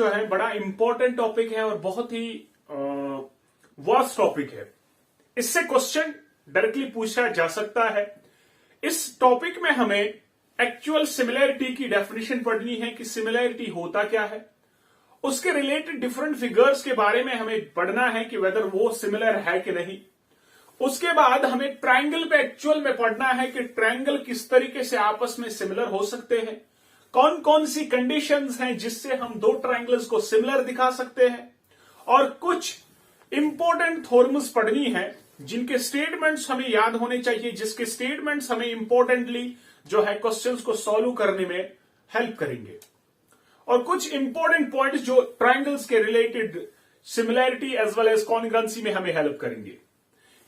जो है बड़ा इंपॉर्टेंट टॉपिक है और बहुत ही वास्ट टॉपिक है। इससे क्वेश्चन डायरेक्टली पूछा जा सकता है। इस टॉपिक में हमें एक्चुअल सिमिलैरिटी की डेफिनेशन पढ़नी है कि सिमिलैरिटी होता क्या है, उसके रिलेटेड डिफरेंट फिगर्स के बारे में हमें पढ़ना है कि वेदर वो सिमिलर है कि नहीं। उसके बाद हमें ट्रायंगल पे एक्चुअल में पढ़ना है कि ट्रायंगल किस तरीके से आपस में सिमिलर हो सकते हैं, कौन कौन सी कंडीशंस हैं जिससे हम दो ट्रायंगल्स को सिमिलर दिखा सकते हैं, और कुछ इंपॉर्टेंट थ्योरम्स पढ़नी है जिनके स्टेटमेंट्स हमें याद होने चाहिए, जिसके स्टेटमेंट्स हमें इंपॉर्टेंटली जो है क्वेश्चंस को सॉल्व करने में हेल्प करेंगे, और कुछ इंपॉर्टेंट पॉइंट्स जो ट्रायंगल्स के related similarity as well as congruency में हमें हेल्प करेंगे।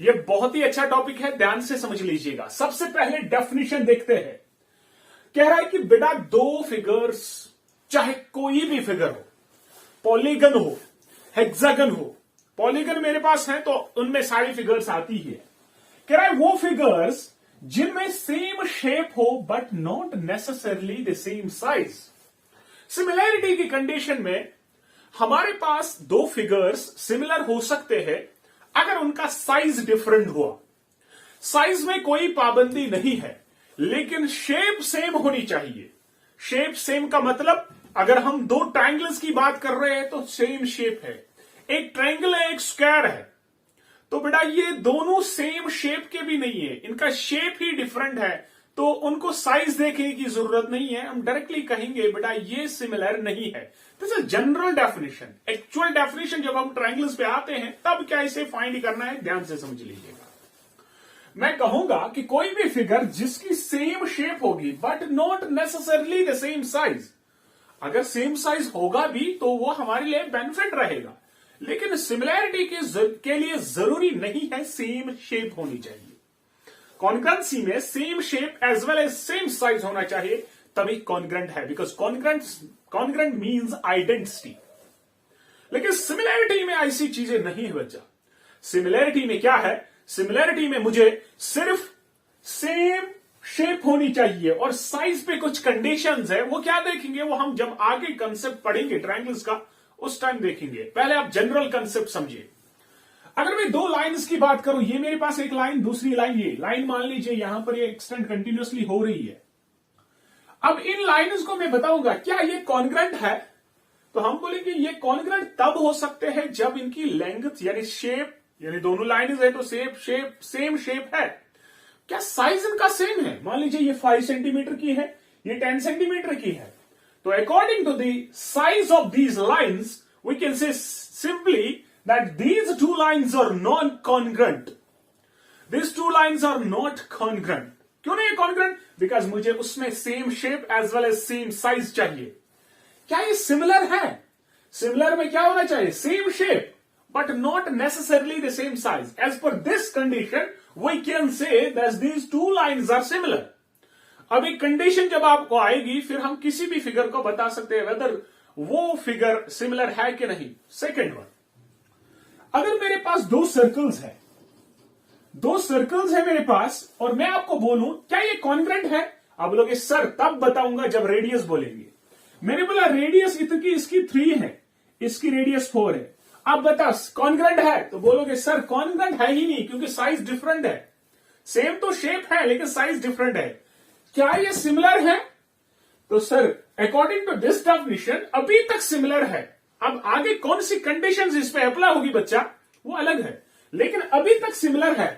यह बहुत ही अच्छा टॉपिक है, ध्यान से समझ लीजिएगा। सबसे पहले डेफिनेशन देखते हैं। कह रहा है कि बेटा दो फिगर्स, चाहे कोई भी फिगर हो, पॉलीगन हो, हेक्सागन हो, पॉलीगन मेरे पास है तो उनमें सारी फिगर्स आती है। कह रहा है वो फिगर्स जिनमें सेम शेप हो but not necessarily the same size. Similarity की कंडीशन में हमारे पास दो फिगर्स सिमिलर हो सकते हैं अगर उनका साइज डिफरेंट हुआ। साइज में कोई पाबंदी नहीं है, लेकिन शेप सेम होनी चाहिए। शेप सेम का मतलब अगर हम दो ट्रायंगल्स की बात कर रहे हैं तो सेम शेप है। एक ट्रायंगल है, एक स्क्वायर है, तो बेटा ये दोनों सेम शेप के भी नहीं है, इनका शेप ही डिफरेंट है, तो उनको साइज देखने की जरूरत नहीं है। हम डायरेक्टली कहेंगे बेटा ये सिमिलर नहीं है। This is general definition. Actual definition जब हम ट्रायंगल्स पे आते हैं तब क्या इसे फाइंड करना है, ध्यान से समझ लीजिएगा। मैं कहूंगा कि कोई भी फिगर जिसकी सेम शेप होगी but not necessarily the same size, अगर सेम साइज होगा भी तो वो हमारे लिए बेनिफिट रहेगा, लेकिन सिमिलैरिटी के लिए जरूरी नहीं है सेम शेप होनी चाहिए। कॉन्ग्रुएंसी में same shape as well as same size होना चाहिए, तभी कॉन्ग्रुएंट है, बिकॉज कॉन्ग्रुएंट मीन्स आइडेंटिटी। लेकिन सिमिलैरिटी में ऐसी चीजें नहीं है बच्चा। सिमिलैरिटी में क्या है, सिमिलैरिटी में मुझे सिर्फ सेम शेप होनी चाहिए और साइज पे कुछ कंडीशंस है। वो क्या देखेंगे, वो हम जब आगे कंसेप्ट पढ़ेंगे ट्रायंगल्स का उस टाइम देखेंगे। पहले आप जनरल कंसेप्ट समझिए। अगर मैं दो लाइंस की बात करूं, ये मेरे पास एक लाइन, दूसरी लाइन, ये लाइन मान लीजिए यहां पर ये एक्सटेंड कंटिन्यूअसली हो रही है। अब इन लाइन्स को मैं बताऊंगा क्या ये कॉन्ग्रुएंट है, तो हम बोलेंगे ये कॉन्ग्रुएंट तब हो सकते हैं जब इनकी लेंथ यानी शेप, यानी दोनों लाइन्स है तो सेम शेप है। क्या साइज इनका सेम है? मान लीजिए ये 5 सेंटीमीटर की है, ये 10 सेंटीमीटर की है, तो according to the size of these lines we can say simply that these two lines are non congruent. These two lines are not congruent. क्यों नहीं कॉन्ग्रुएंट? बिकॉज मुझे उसमें same shape as well as same size चाहिए। क्या ये similar है? Similar में क्या होना चाहिए? Same shape but not necessarily the same size. As per this condition, we can say that these two lines are similar. अब एक कंडीशन जब आपको आएगी फिर हम किसी भी फिगर को बता सकते हैं वेदर वो फिगर सिमिलर है कि नहीं। सेकेंड वन, अगर मेरे पास दो सर्कल्स है मेरे पास, और मैं आपको बोलूं क्या ये कॉन्ग्रुएंट है, आप बोलोगे सर तब बताऊंगा जब रेडियस बोलेंगे। मैंने बोला रेडियस इसकी 3 है, इसकी रेडियस 4 है, अब बता कॉन्ग्रुएंट है, तो बोलोगे सर कॉन्ग्रुएंट है ही नहीं क्योंकि साइज डिफरेंट है। सेम तो शेप है लेकिन साइज डिफरेंट है। क्या ये सिमिलर है? तो sir according to this definition अभी तक सिमिलर है। अब आगे कौन सी कंडीशंस इस पे अप्लाई होगी बच्चा वो अलग है, लेकिन अभी तक सिमिलर है।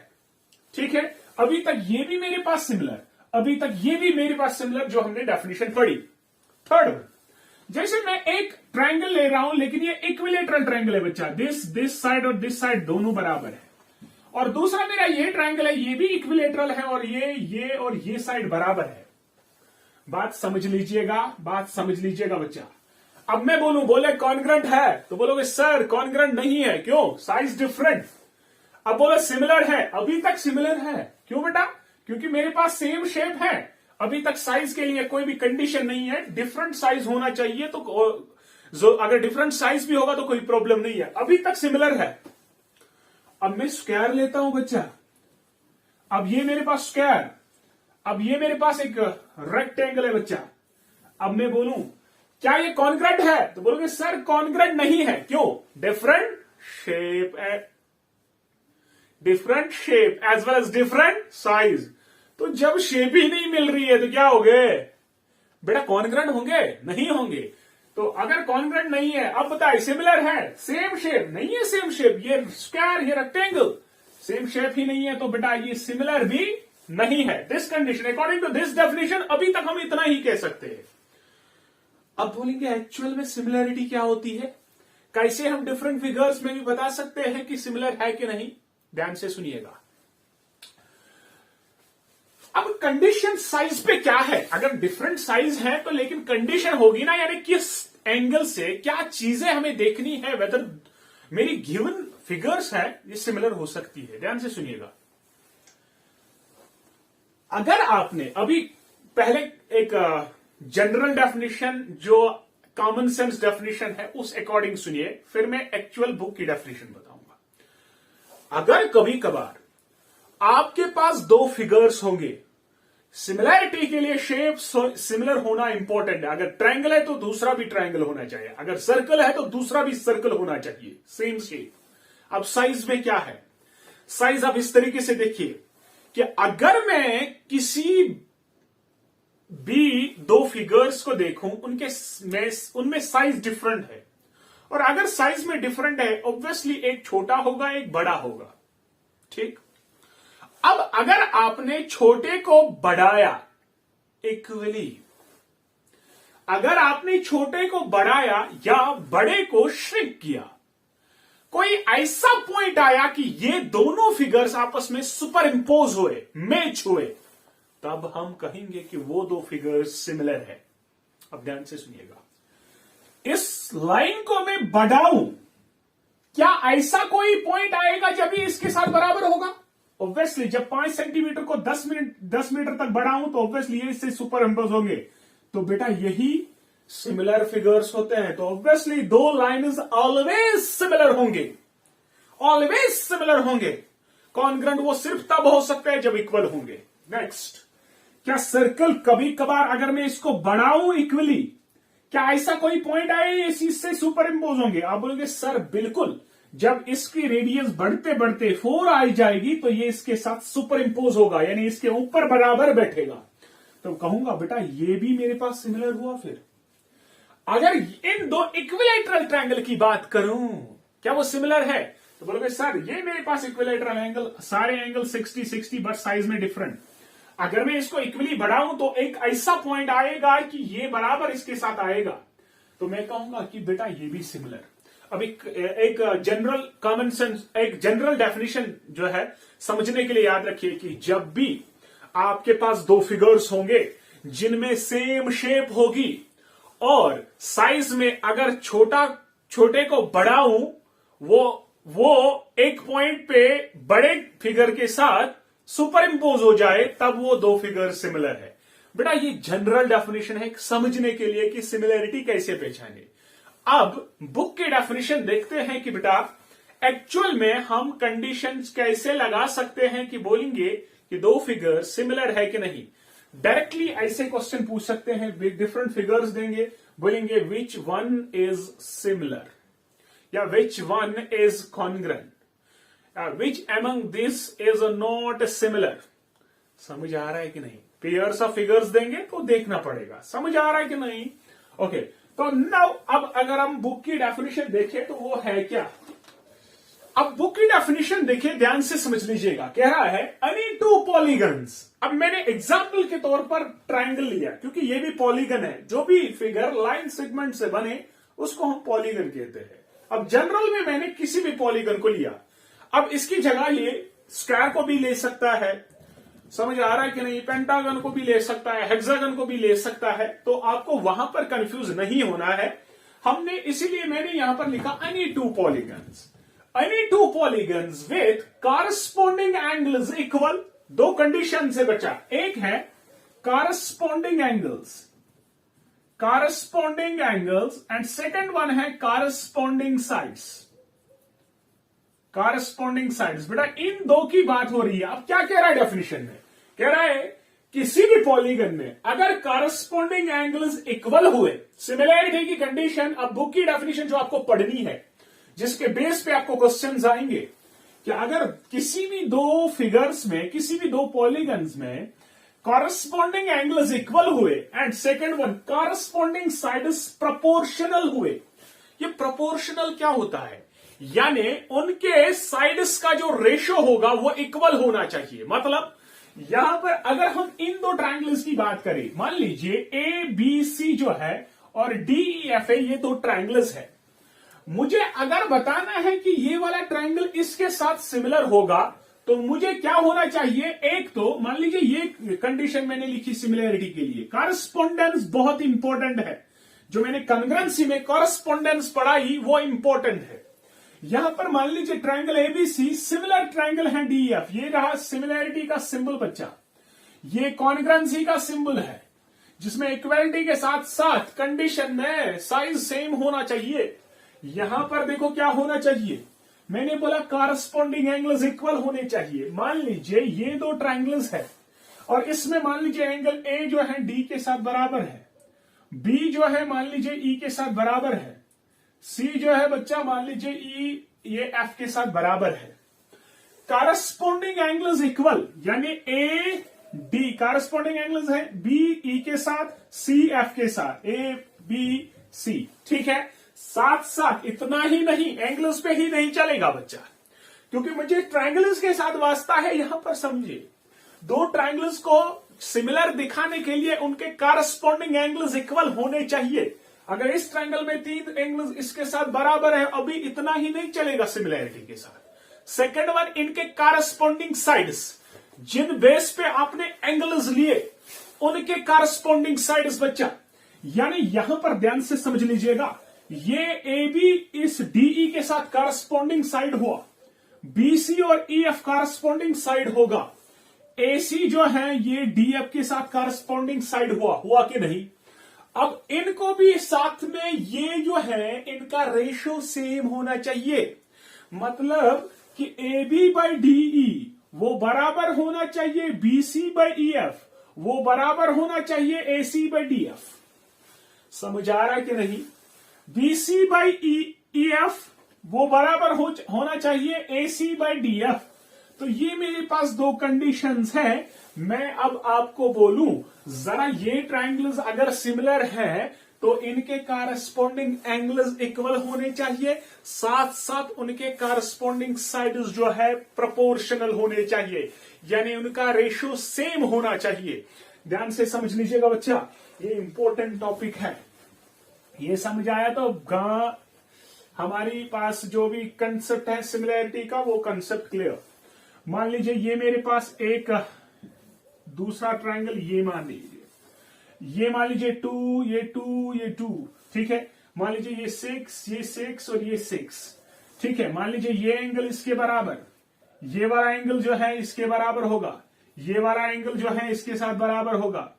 ठीक है, अभी तक ये भी मेरे पास सिमिलर, अभी तक ये भी मेरे पास सिमिलर जो हमने डेफिनेशन पढ़ी। थर्ड, जैसे मैं एक ट्रायंगल ले रहा हूं लेकिन ये इक्विलेटरल ट्रायंगल है बच्चा, दिस साइड और दिस साइड दोनों बराबर है, और दूसरा मेरा ये ट्रायंगल है, ये भी इक्विलेटरल है और ये और ये साइड बराबर है। बात समझ लीजिएगा बच्चा। अब मैं बोले कॉन्ग्रुएंट है, तो बोलोगे सर कॉन्ग्रुएंट नहीं है, क्यों? Size different. अब बोले सिमिलर है, अभी तक सिमिलर है। क्यों बेटा? क्योंकि मेरे पास सेम शेप है, अभी तक साइज के लिए कोई भी कंडीशन नहीं है। डिफरेंट साइज होना चाहिए, तो अगर डिफरेंट साइज भी होगा तो कोई प्रॉब्लम नहीं है, अभी तक सिमिलर है। अब मैं स्क्वायर लेता हूं बच्चा, अब ये मेरे पास स्क्वायर, अब ये मेरे पास एक रेक्टेंगल है बच्चा। अब मैं बोलूं क्या ये कॉन्ग्रेंट है? तो बोलोगे सर कॉन्ग्रेंट नहीं है। क्यों? Different shape as well as different size. तो जब शेप ही नहीं मिल रही है तो क्या हो गए बेटा? कॉन्ग्रेंट होंगे? नहीं होंगे। तो अगर कॉन्ग्रेंट नहीं है, अब बताए सिमिलर है, सेम शेप नहीं है, सेम शेप, ये स्क्वायर, ये रेक्टेंगल, सेम शेप ही नहीं है, तो बेटा ये सिमिलर भी नहीं है। This condition, according to this definition, अभी तक हम इतना ही कह सकते हैं। अब बोलेंगे एक्चुअल में सिमिलरिटी क्या होती है? कैसे हम डिफरेंट फिगर्स में भी बता सकते हैं कि सिमिलर है कि नहीं? ध्यान से सुनिएगा। अब कंडीशन साइज पे क्या है? अगर डिफरेंट साइज है तो लेकिन कंडीशन होगी ना, यानी किस एंगल से क्या चीजें हमें देखनी है, वेदर मेरी गिवन फिगर्स है ये सिमिलर हो सकती है। ध्यान से सुनिएगा। अगर आपने अभी पहले एक जनरल डेफिनेशन जो कॉमन सेंस डेफिनेशन है उस अकॉर्डिंग सुनिए, फिर मैं एक्चुअल बुक की डेफिनेशन बताऊंगा। अगर कभी कभार आपके पास दो फिगर्स होंगे, सिमिलैरिटी के लिए शेप सिमिलर होना इंपॉर्टेंट है। अगर ट्रायंगल है तो दूसरा भी ट्रायंगल होना चाहिए, अगर सर्कल है तो दूसरा भी सर्कल होना चाहिए, सेम शेप। अब साइज में क्या है? साइज आप इस तरीके से देखिए कि अगर मैं किसी भी दो फिगर्स को देखूं, उनमें साइज डिफरेंट है, और अगर साइज में डिफरेंट है, ऑब्वियसली एक छोटा होगा एक बड़ा होगा, ठीक। अब अगर आपने छोटे को बढ़ाया इक्वली, अगर आपने छोटे को बढ़ाया या बड़े को श्रिंक किया, कोई ऐसा पॉइंट आया कि ये दोनों फिगर्स आपस में सुपर इंपोज हुए, मैच हुए, तब हम कहेंगे कि वो दो फिगर्स सिमिलर है। अब ध्यान से सुनिएगा, इस लाइन को मैं बढ़ाऊं, क्या ऐसा कोई पॉइंट आएगा जब ये इसके साथ बराबर होगा? ऑब्वियसली जब 5 सेंटीमीटर को 10 मीटर तक बढ़ाऊं तो ऑब्वियसली ये इससे सुपर इंपोज होंगे। तो बेटा यही सिमिलर फिगर्स होते हैं। तो ऑब्वियसली दो लाइन्स ऑलवेज सिमिलर होंगे, ऑलवेज सिमिलर होंगे। कॉन्ग्रेंट वो सिर्फ तब हो सकता है जब इक्वल होंगे। नेक्स्ट, क्या सर्कल कभी कभार अगर मैं इसको बढ़ाऊं इक्वली, क्या ऐसा कोई पॉइंट आए इस चीज से सुपर इंपोज होंगे? आप बोलोगे सर बिल्कुल, जब इसकी रेडियस बढ़ते बढ़ते 4 आई जाएगी तो ये इसके साथ सुपर इंपोज होगा, यानी इसके ऊपर बराबर बैठेगा। तो कहूंगा बेटा ये भी मेरे पास सिमिलर हुआ। फिर अगर इन दो इक्विलैटरल ट्रायंगल की बात करूं, क्या वो सिमिलर है? तो बोलोगे सर ये मेरे पास इक्विलैटरल एंगल, सारे एंगल 60-60 बट साइज में डिफरेंट। अगर मैं इसको इक्वली बढ़ाऊं तो एक ऐसा पॉइंट आएगा कि ये बराबर इसके साथ आएगा, तो मैं कहूंगा कि बेटा ये भी सिमिलर। अब एक जनरल कॉमन सेंस, एक जनरल डेफिनेशन जो है समझने के लिए याद रखिए कि जब भी आपके पास दो फिगर्स होंगे जिनमें सेम शेप होगी और साइज में अगर छोटे को बढ़ाऊं, वो एक पॉइंट पे बड़े फिगर के साथ सुपर इंपोज हो जाए, तब वो दो फिगर सिमिलर है। बेटा ये जनरल डेफिनेशन है समझने के लिए कि सिमिलरिटी कैसे पहचाने। अब बुक की डेफिनेशन देखते हैं कि बेटा एक्चुअल में हम कंडीशंस कैसे लगा सकते हैं कि बोलेंगे कि दो फिगर सिमिलर है कि नहीं। डायरेक्टली ऐसे क्वेश्चन पूछ सकते हैं, डिफरेंट फिगर्स देंगे, बोलेंगे विच वन इज सिमिलर या which one is congruent, which among this is not similar. समझ आ रहा है कि नहीं? पेयर्स ऑफ फिगर्स देंगे तो देखना पड़ेगा, समझ आ रहा है कि नहीं? ओके, तो नाउ अब अगर हम बुक की डेफिनेशन देखें तो वो है क्या? अब बुक की डेफिनेशन देखिए, ध्यान से समझ लीजिएगा। कह रहा है एनी टू पॉलीगन्स। अब मैंने एग्जाम्पल के तौर पर ट्रायंगल लिया क्योंकि ये भी पॉलीगन है। जो भी फिगर लाइन सेगमेंट से बने उसको हम पॉलीगन कहते हैं। अब जनरल में मैंने किसी भी पॉलीगन को लिया। अब इसकी जगह ये स्क्वायर को भी ले सकता है, समझ आ रहा है कि नहीं? पेंटागन को भी ले सकता है, हेक्सागन को भी ले सकता है। तो आपको वहां पर कंफ्यूज नहीं होना है। हमने इसीलिए मैंने यहां पर लिखा any two polygons. Any two polygons with corresponding angles equal. दो कंडीशन से बचा, एक है corresponding angles and second one है कॉरस्पॉन्डिंग साइड्स। बेटा इन दो की बात हो रही है। अब क्या कह रहा है डेफिनेशन में? कह रहा है किसी भी पॉलीगन में अगर कॉरस्पॉन्डिंग एंगल्स इक्वल हुए, सिमिलैरिटी की कंडीशन, अब बुक की डेफिनेशन जो आपको पढ़नी है, जिसके बेस पे आपको क्वेश्चंस आएंगे कि अगर किसी भी दो फिगर्स में, किसी भी दो पॉलीगन्स में कॉरस्पॉन्डिंग एंगल्स इक्वल हुए and second one corresponding sides proportional हुए। ये प्रोपोर्शनल क्या होता है? यानी उनके साइड्स का जो रेशो होगा वो इक्वल होना चाहिए। मतलब यहां पर अगर हम इन दो ट्रायंगल्स की बात करें, मान लीजिए ए बी सी जो है और डी ई एफ है, ये दो ट्रायंगल्स है। मुझे अगर बताना है कि ये वाला ट्रायंगल इसके साथ सिमिलर होगा तो मुझे क्या होना चाहिए? एक तो मान लीजिए ये कंडीशन मैंने लिखी सिमिलैरिटी के लिए, कॉरस्पॉन्डेंस बहुत इंपॉर्टेंट है। जो मैंने कॉन्ग्रुएंसी में कॉरस्पॉन्डेंस पढ़ाई वो इंपॉर्टेंट है। यहां पर मान लीजिए ट्रायंगल एबीसी सिमिलर ट्रायंगल है डीएफ, ये रहा सिमिलैरिटी का सिंबल बच्चा। ये कॉन्ग्रुएंसी का सिंबल है जिसमें इक्वालिटी के साथ साथ कंडीशन में साइज सेम होना चाहिए। यहां पर देखो क्या होना चाहिए, मैंने बोला कॉरस्पॉन्डिंग एंगल्स इक्वल होने चाहिए। मान लीजिए ये दो ट्रायंगल्स है और इसमें मान लीजिए एंगल ए जो है डी के साथ बराबर है, बी जो है मान लीजिए ई के साथ बराबर है, सी जो है बच्चा मान लीजिए ई ये एफ के साथ बराबर है। कॉरस्पॉन्डिंग एंगल्स इक्वल यानी ए डी कॉरस्पॉन्डिंग एंगल्स है, बी ई के साथ, सी एफ के साथ, ए बी सी, ठीक है। साथ साथ इतना ही नहीं, एंगल्स पे ही नहीं चलेगा बच्चा, क्योंकि मुझे ट्रायंगल्स के साथ वास्ता है। यहां पर समझिए, दो ट्रायंगल्स को सिमिलर दिखाने के लिए उनके कॉरस्पॉन्डिंग एंगल्स इक्वल होने चाहिए। अगर इस ट्रायंगल में तीन एंगल्स इसके साथ बराबर है, अभी इतना ही नहीं चलेगा सिमिलैरिटी के साथ। सेकंड वन, इनके कॉरस्पॉन्डिंग साइड्स, जिन बेस पे आपने एंगल्स लिए उनके कॉरस्पॉन्डिंग साइड्स बच्चा। यानी यहां पर ध्यान से समझ लीजिएगा, ये ए बी इस डीई के साथ कॉरस्पॉन्डिंग साइड हुआ, बीसी और ई एफ कॉरस्पॉन्डिंग साइड होगा, एसी जो है ये डीएफ के साथ कॉरस्पॉन्डिंग साइड हुआ कि नहीं? अब इनको भी साथ में ये जो है इनका रेशो सेम होना चाहिए। मतलब कि ए बी बाई डीई वो बराबर होना चाहिए बीसी बाई ई एफ, वो बराबर होना चाहिए एसी बाई डी एफ। समझ आ रहा है कि नहीं? बीसी बाई ई एफ वो बराबर होना चाहिए एसी बाई डी एफ। तो ये मेरे पास दो कंडीशंस हैं। मैं अब आपको बोलूं, जरा ये ट्रायंगल्स अगर सिमिलर है तो इनके कॉरस्पॉन्डिंग एंगल्स इक्वल होने चाहिए, साथ साथ उनके कॉरस्पॉन्डिंग साइड्स जो है प्रोपोर्शनल होने चाहिए, यानी उनका रेशियो सेम होना चाहिए। ध्यान से समझ लीजिएगा बच्चा, ये इंपॉर्टेंट टॉपिक है। ये समझ आया तो हमारी पास जो भी कंसेप्ट है सिमिलैरिटी का वो कंसेप्ट क्लियर। मान लीजिए ये मेरे पास एक दूसरा ट्रायंगल, ये मान लीजिए, ये मान लीजिए 2 ये 2 ये 2, ठीक है। मान लीजिए ये 6 और ये 6, ठीक है। मान लीजिए ये एंगल इसके बराबर, ये वाला एंगल जो है इसके बराबर होगा, ये वाला एंगल जो है इसके साथ बराबर होगा।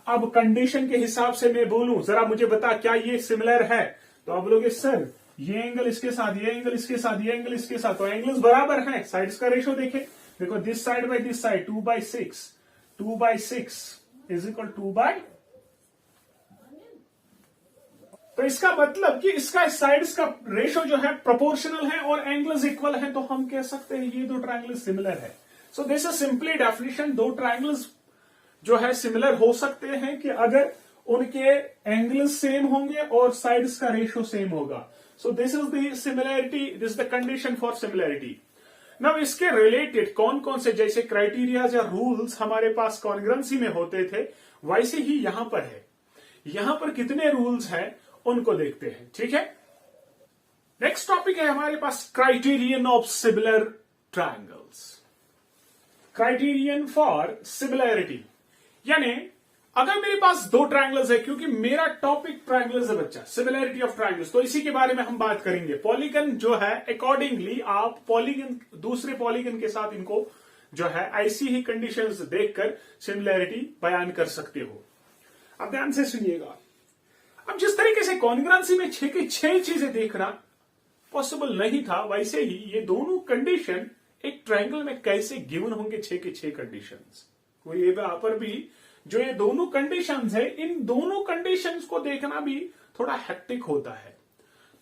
अब कंडीशन के हिसाब से मैं बोलूं, जरा मुझे बता क्या ये सिमिलर है? तो आप बोलोगे सर ये एंगल इसके साथ, ये एंगल इसके साथ, ये एंगल इसके साथ, तो एंगल्स बराबर हैं। साइड्स का रेशो देखें, देखो this side by this side 2/6, 2/6 is equal 2/। तो इसका मतलब कि इसका साइड्स का रेशो जो है प्रोपोर्शनल है और एंगल्स इक्वल है, तो हम कह सकते हैं ये दो ट्रायंगल्स सिमिलर है। सो दिस इज सिंपली डेफिनेशन। दो ट्रायंगल्स जो है सिमिलर हो सकते हैं कि अगर उनके एंगल्स सेम होंगे और साइड्स का रेशो सेम होगा। सो this is the similarity, this the condition for similarity. Now इसके रिलेटेड कौन कौन से जैसे क्राइटेरिया या रूल्स हमारे पास कॉन्ग्रुएंसी में होते थे, वैसे ही यहां पर है। यहां पर कितने रूल्स हैं उनको देखते हैं, ठीक है। नेक्स्ट टॉपिक है हमारे पास criterion of similar triangles. Criterion for similarity, यानी अगर मेरे पास दो ट्रायंगल्स है, क्योंकि मेरा टॉपिक ट्रायंगल्स है बच्चा, सिमिलैरिटी ऑफ ट्रायंगल्स, तो इसी के बारे में हम बात करेंगे। पॉलीगन जो है अकॉर्डिंगली आप पॉलीगन दूसरे पॉलीगन के साथ इनको जो है ऐसी ही कंडीशंस देखकर सिमिलैरिटी बयान कर सकते हो। अब ध्यान से सुनिएगा, अब जिस तरीके से कॉन्ग्रुएंसी में 6 की 6 चीजें देखना पॉसिबल नहीं था, वैसे ही ये दोनों कंडीशन एक ट्रायंगल में कैसे गिवन होंगे 6 की 6 कंडीशंस। कोई यहां पर भी जो ये दोनों कंडीशंस है, इन दोनों कंडीशंस को देखना भी थोड़ा हेक्टिक होता है।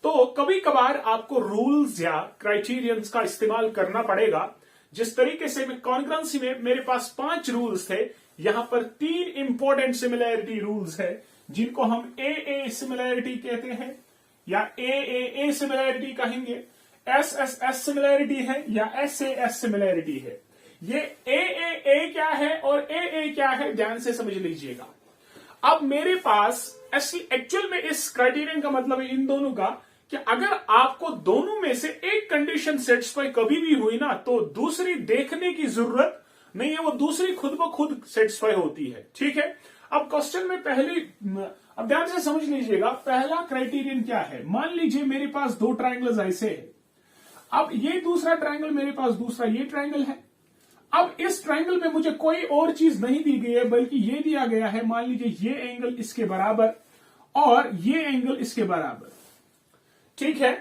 तो कभी कभार आपको रूल्स या क्राइटेरियंस का इस्तेमाल करना पड़ेगा। जिस तरीके से मैं कॉन्ग्रुएंसी में मेरे पास 5 रूल्स थे, यहां पर 3 इंपॉर्टेंट सिमिलैरिटी रूल्स है जिनको हम ए सिमिलैरिटी कहते हैं या ए सिमिलैरिटी कहेंगे, एस सिमिलैरिटी है या एस सिमिलैरिटी है। ये ए क्या है और ए क्या है, ध्यान से समझ लीजिएगा। अब मेरे पास एक्चुअल में इस क्राइटेरियन का मतलब है इन दोनों का कि अगर आपको दोनों में से एक कंडीशन सेटिस्फाई कभी भी हुई ना, तो दूसरी देखने की जरूरत नहीं है, वो दूसरी खुद ब खुद सेटिस्फाई होती है। ठीक है, अब क्वेश्चन में अब ध्यान से समझ लीजिएगा, पहला क्राइटेरियन क्या है। मान लीजिए मेरे पास 2 ट्रायंगल्स ऐसे है। अब ये दूसरा ट्रायंगल, मेरे पास दूसरा ये ट्रायंगल है। अब इस ट्रायंगल में मुझे कोई और चीज नहीं दी गई है, बल्कि ये दिया गया है, मान लीजिए ये एंगल इसके बराबर और ये एंगल इसके बराबर। ठीक है,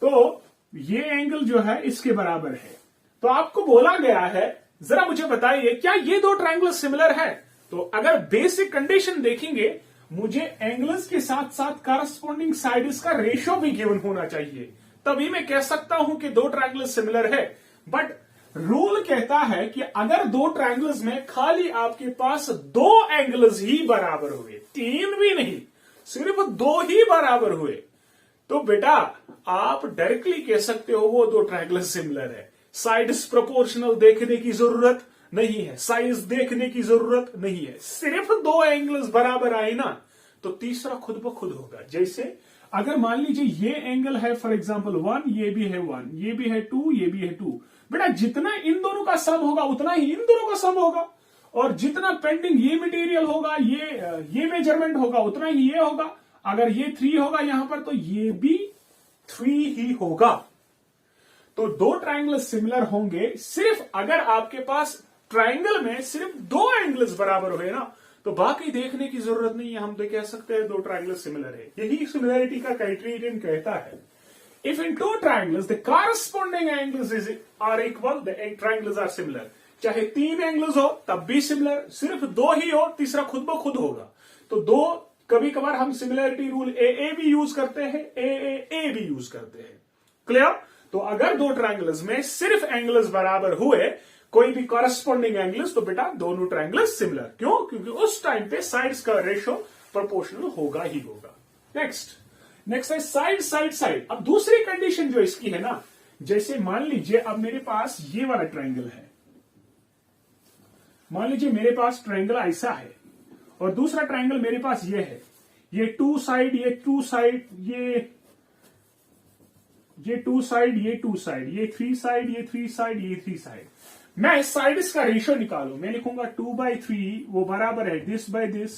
तो ये एंगल जो है इसके बराबर है। तो आपको बोला गया है, जरा मुझे बताइए क्या ये 2 ट्रायंगल सिमिलर है। तो अगर बेसिक कंडीशन देखेंगे, मुझे एंगल्स के साथ साथ करस्पॉन्डिंग साइड्स का रेशियो भी गिवन होना चाहिए, तभी मैं कह सकता हूं कि 2 ट्रायंगल सिमिलर है। बट रूल कहता है कि अगर 2 ट्रायंगल्स में खाली आपके पास 2 एंगल्स ही बराबर हुए, 3 भी नहीं, सिर्फ 2 ही बराबर हुए, तो बेटा आप डायरेक्टली कह सकते हो वो 2 ट्रायंगल सिमिलर है। साइड्स प्रोपोर्शनल देखने की जरूरत नहीं है, साइज देखने की जरूरत नहीं है, सिर्फ 2 एंगल्स बराबर आए ना, तो तीसरा खुद ब खुद होगा। जैसे अगर मान लीजिए ये एंगल है फॉर एग्जांपल 1, ये भी है 1, ये भी है 2, ये भी है 2, बेटा जितना इन दोनों का सम होगा उतना ही इन दोनों का सम होगा, और जितना पेंडिंग ये मटेरियल होगा, ये मेजरमेंट होगा, उतना ही ये होगा। अगर ये 3 होगा यहां पर, तो ये भी 3 ही होगा। तो 2 ट्रायंगल सिमिलर होंगे सिर्फ अगर आपके पास ट्रायंगल में सिर्फ 2 एंगल्स बराबर हुए ना, तो बाकी देखने की जरूरत नहीं है, हम तो कह सकते हैं 2 ट्रायंगल सिमिलर है। यही सिमिलैरिटी का क्राइटेरियन कहता है। If in 2 triangles the corresponding angles are equal, the triangles are similar. चाहे 3 एंगल्स हो तब भी सिमिलर, सिर्फ 2 ही हो तीसरा खुद ब खुद होगा। तो 2, कभी कभार हम सिमिलैरिटी रूल ए भी यूज करते हैं, ए भी यूज करते हैं। क्लियर? तो अगर 2 ट्रायंगल्स में सिर्फ एंगल्स बराबर हुए, कोई भी कॉरस्पॉन्डिंग एंगल्स, तो बेटा दोनों ट्रायंगल्स सिमिलर। क्यों? क्योंकि उस टाइम पे साइड्स का रेशियो प्रोपोर्शनल होगा ही होगा। नेक्स्ट है साइड। अब दूसरी कंडीशन जो इसकी है ना, जैसे मान लीजिए अब मेरे पास ये वाला ट्रायंगल है, मान लीजिए मेरे पास ट्रायंगल ऐसा है और दूसरा ट्रायंगल मेरे पास ये है, ये 2 साइड, ये 2 साइड, ये 2 साइड, ये 2 साइड, ये 3 साइड, ये 3 साइड, ये 3 साइड। मैं साइड्स का रेशियो निकालू, मैं लिखूंगा 2/3, वो बराबर है दिस बाय दिस,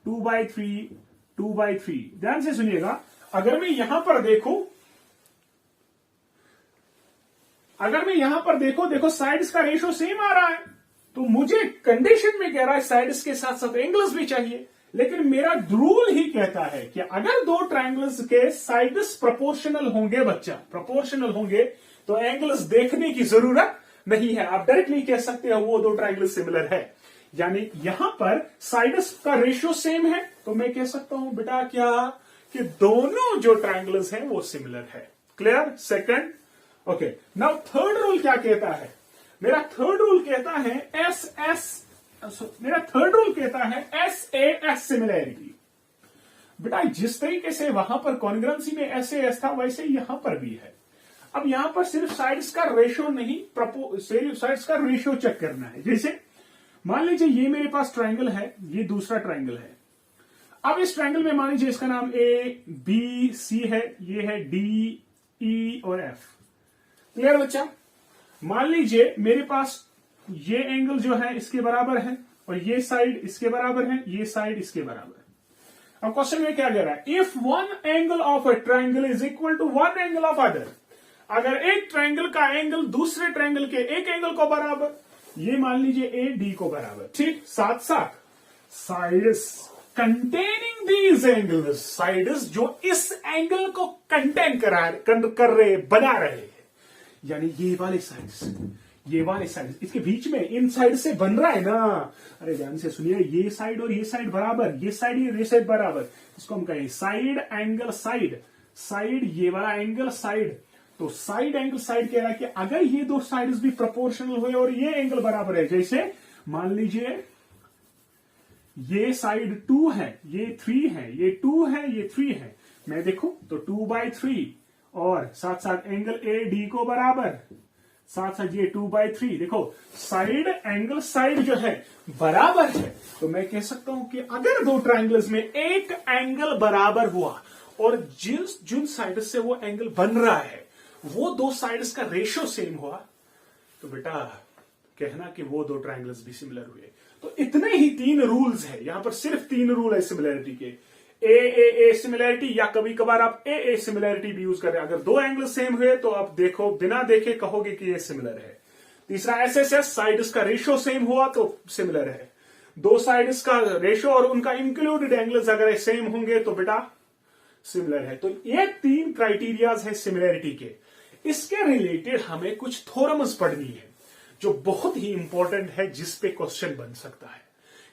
2/3, 2/3। ध्यान से सुनिएगा, अगर मैं यहां पर देखो साइड्स का रेशियो सेम आ रहा है, तो मुझे कंडीशन में कह रहा है साइड्स के साथ साथ एंगल्स भी चाहिए। लेकिन मेरा रूल ही कहता है कि अगर 2 ट्रायंगल्स के साइड्स प्रोपोर्शनल होंगे, प्रोपोर्शनल होंगे, तो एंगल्स देखने की जरूरत नहीं है। आप डायरेक्टली कह सकते हो वो 2 ट्रायंगल सिमिलर है। यानी यहां पर साइड्स का रेशियो सेम है, तो मैं कह सकता हूं बेटा क्या, कि दोनों जो ट्रायंगल्स हैं वो सिमिलर है। Clear? Second. Okay, now third rule क्या कहता है? मेरा थर्ड रूल कहता है एस सिमिलैरिटी। बेटा जिस तरीके से वहां पर कॉन्ग्रुएंसी में एस था, वैसे यहां पर भी है। अब यहां पर सिर्फ साइड्स का रेशियो नहीं, साइड्स का रेशियो चेक करना है। जैसे मान लीजिए ये मेरे पास ट्रायंगल है, ये दूसरा ट्रायंगल है। अब इस ट्रायंगल में मान लीजिए इसका नाम ए बी सी है, ये है डी ई और एफ। क्लियर बच्चा? मान लीजिए मेरे पास ये एंगल जो है इसके बराबर है और ये साइड इसके बराबर है, ये साइड इसके बराबर है। अब क्वेश्चन में क्या कह रहा है? If 1 angle of a triangle is equal to 1 angle of other, अगर एक ट्रायंगल का एंगल दूसरे ट्रायंगल के एक एंगल को बराबर, ये मान लीजिए ए डी को बराबर, ठीक, साथ साथ sides containing these angles, sides जो इस एंगल को कंटेन कर रहे, बना रहे हैं, यानी ये वाले साइड्स, ये वाले साइड, इसके बीच में इन साइड से बन रहा है ना, अरे ध्यान से सुनिए, ये साइड और ये साइड बराबर, ये साइड ये साइड बराबर, इसको हम कहें साइड एंगल साइड, साइड ये वाला एंगल साइड। तो साइड एंगल साइड कह रहा है कि अगर ये दो साइड्स भी प्रोपोर्शनल हुए और ये एंगल बराबर है, जैसे मान लीजिए ये साइड 2 है, ये 3 है, ये 2 है, ये 3 है, मैं देखूं तो 2/3 और साथ साथ एंगल ए डी को बराबर, साथ साथ ये 2/3, देखो साइड एंगल साइड जो है बराबर है। तो मैं कह सकता हूं कि अगर दो ट्रायंगल्स में एक एंगल बराबर हुआ और जिन साइड से वो एंगल बन रहा है वो दो साइड्स का रेशियो सेम हुआ, तो बेटा कहना कि वो दो ट्रायंगल्स भी सिमिलर हुए। तो इतने ही 3 रूल्स है, यहां पर सिर्फ 3 रूल है सिमिलरिटी के, ए सिमिलरिटी, या कभी कभार आप ए सिमिलरिटी भी यूज कर रहे हैं। अगर दो एंगल सेम हुए तो आप देखो बिना देखे कहोगे कि ये सिमिलर है। तीसरा एसएसएस, साइड्स का रेशियो सेम हुआ तो सिमिलर है। दो साइड्स का रेशियो और उनका इंक्लूडेड एंगल्स अगर सेम होंगे तो बेटा सिमिलर है। तो ये 3 क्राइटेरियाज है सिमिलरिटी के। इसके रिलेटेड हमें कुछ थ्योरम्स पढ़नी है जो बहुत ही इंपॉर्टेंट है, जिस पे क्वेश्चन बन सकता है।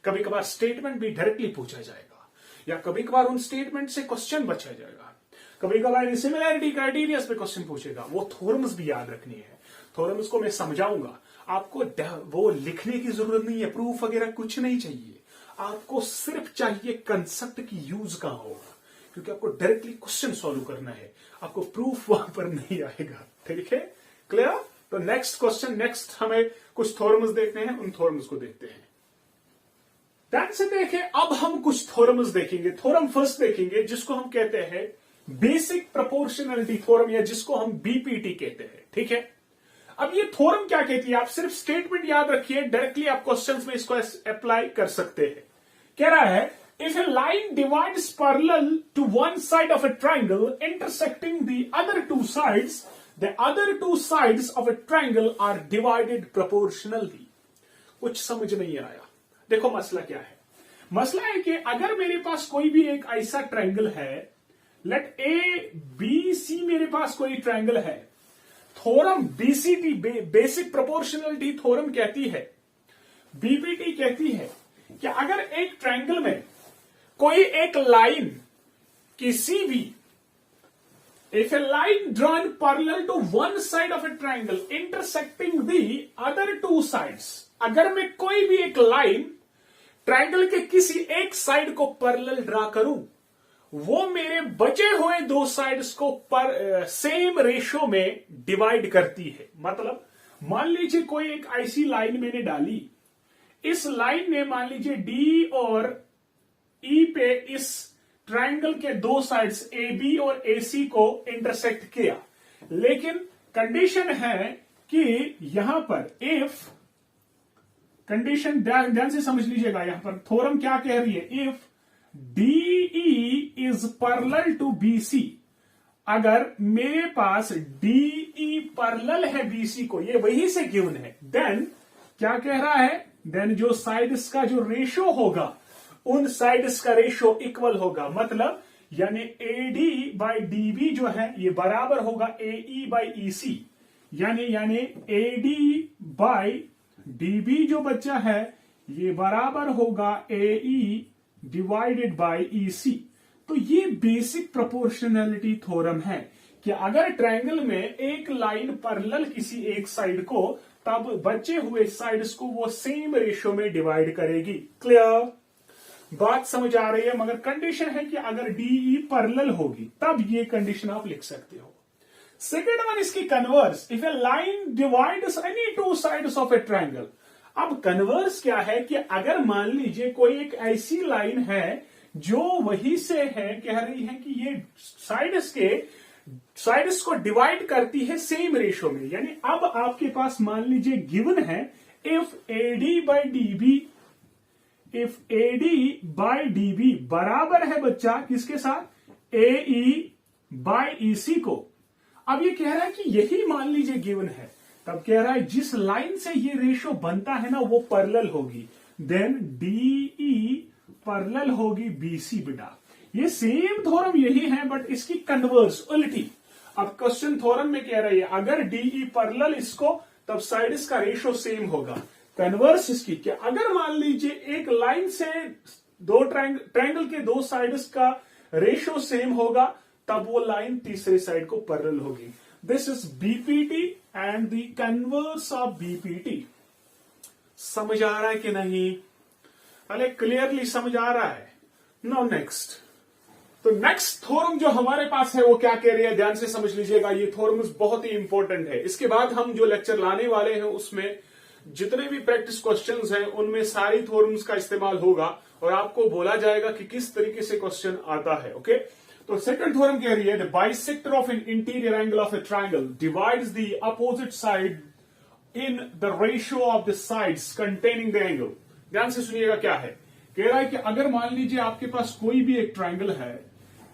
कभी कभार स्टेटमेंट भी डायरेक्टली पूछा जाएगा, या कभी कभार उन स्टेटमेंट से क्वेश्चन बचा जाएगा, कभी कभार सिमिलरिटी क्राइटेरिया पे क्वेश्चन पूछेगा। वो थ्योरम्स भी याद रखनी है। थ्योरम्स को मैं समझाऊंगा, आपको वो लिखने की जरूरत नहीं है, प्रूफ वगैरह कुछ नहीं चाहिए, आपको सिर्फ चाहिए कंसेप्ट की यूज कहां होगा, क्योंकि आपको डायरेक्टली क्वेश्चन सॉल्व करना है, आपको प्रूफ वहां पर नहीं आएगा। ठीक है, क्लियर? तो नेक्स्ट क्वेश्चन, नेक्स्ट हमें कुछ थ्योरम्स देखने हैं, उन थ्योरम्स को देखते हैं। ध्यान से देखें, अब हम कुछ थ्योरम्स देखेंगे। थ्योरम फर्स्ट देखेंगे जिसको हम कहते हैं बेसिक प्रोपोर्शनलिटी थ्योरम, या जिसको हम बीपीटी कहते हैं। ठीक है, अब ये थ्योरम क्या कहती है, आप सिर्फ स्टेटमेंट याद रखिए, डायरेक्टली आप क्वेश्चंस में इसको अप्लाई कर सकते हैं। कह रहा है if a line divides parallel to one side of a triangle intersecting the other two sides, the other two sides of a triangle are divided proportionally। कुछ समझ नहीं आया? देखो मसला क्या है। मसला है कि अगर मेरे पास कोई भी एक ऐसा ट्रायंगल है, लेट ए बी सी, मेरे पास कोई ट्रायंगल है, theorem BCT basic proportionality theorem कहती है, बीपीटी कहती है कि अगर एक ट्रायंगल में कोई एक लाइन किसी भी, if a line drawn parallel to one side of a triangle intersecting the other two sides, अगर मैं कोई भी एक लाइन ट्रायंगल के किसी एक साइड को पैरेलल ड्रा करूं, वो मेरे बचे हुए दो साइड्स को सेम रेशियो में डिवाइड करती है। मतलब मान लीजिए कोई एक ऐसी लाइन मैंने डाली, इस लाइन ने मान लीजिए डी और ई पे इस ट्रायंगल के दो साइड्स ए बी और ए सी को इंटरसेक्ट किया, लेकिन कंडीशन है कि यहां पर इफ, कंडीशन ध्यान से समझ लीजिएगा, यहां पर थ्योरम क्या कह रही है, if DE is parallel to BC, अगर मेरे पास DE पैरेलल है BC को, ये वही से गिवन है, देन क्या कह रहा है, देन जो साइड्स का जो रेशियो होगा उन साइड्स का रेशियो इक्वल होगा। मतलब यानी AD बाई DB जो है ये बराबर होगा AE बाई EC, यानी AD बाई DB जो बच्चा है ये बराबर होगा AE डिवाइडेड बाई EC। तो ये बेसिक प्रोपोर्शनैलिटी थ्योरम है कि अगर ट्रायंगल में एक लाइन पैरेलल किसी एक साइड को, तब बचे हुए साइड्स को वो सेम रेशियो में डिवाइड करेगी। क्लियर? बात समझ आ रही है? मगर कंडीशन है कि अगर DE पैरेलल होगी तब ये कंडीशन आप लिख सकते हो। सेकेंड वन इसकी converse, if A line divides any two sides of a triangle. अब कन्वर्स क्या है कि अगर मान लीजिए कोई एक ऐसी लाइन है जो वही से है, कह रही है कि ये साइड्स को डिवाइड करती है सेम रेशियो में, यानी अब आपके पास मान लीजिए गिवन है if AD by DB, if AD by DB बराबर है बच्चा किसके साथ, AE बाई EC को। अब ये कह रहा है कि यही मान लीजिए गिवन है, तब कह रहा है जिस लाइन से ये रेशियो बनता है ना वो पैरेलल होगी, देन DE पैरेलल होगी BC। बेटा ये सेम थ्योरम यही है बट इसकी कन्वर्स उल्टी। अब क्वेश्चन थ्योरम में कह रही है अगर DE पैरेलल इसको, तब साइड्स का रेशो सेम होगा। कन्वर्स इसकी क्या, अगर मान लीजिए एक लाइन से दो ट्रायंगल के दो साइड्स का रेशो सेम होगा, तब वो लाइन तीसरे साइड को पैरेलल होगी। This is BPT and the converse of BPT. समझ आ रहा है कि नहीं? अरे क्लियरली समझ आ रहा है? No next. तो नेक्स्ट थ्योरम जो हमारे पास है वो क्या कह रही है, ध्यान से समझ लीजिएगा। ये थ्योरम बहुत ही इंपॉर्टेंट है। इसके बाद हम जो लेक्चर लाने वाले हैं उसमें जितने भी प्रैक्टिस क्वेश्चंस हैं उनमें सारी थ्योरम्स का इस्तेमाल होगा और आपको बोला जाएगा कि किस तरीके से क्वेश्चन आता है। ओके, तो सेकंड थ्योरम कह रही है the bisector of an interior angle of a triangle divides the opposite side in the ratio of the sides containing the angle. ध्यान से सुनिएगा क्या है। कह रहा है कि अगर मान लीजिए आपके पास कोई भी एक ट्रायंगल है,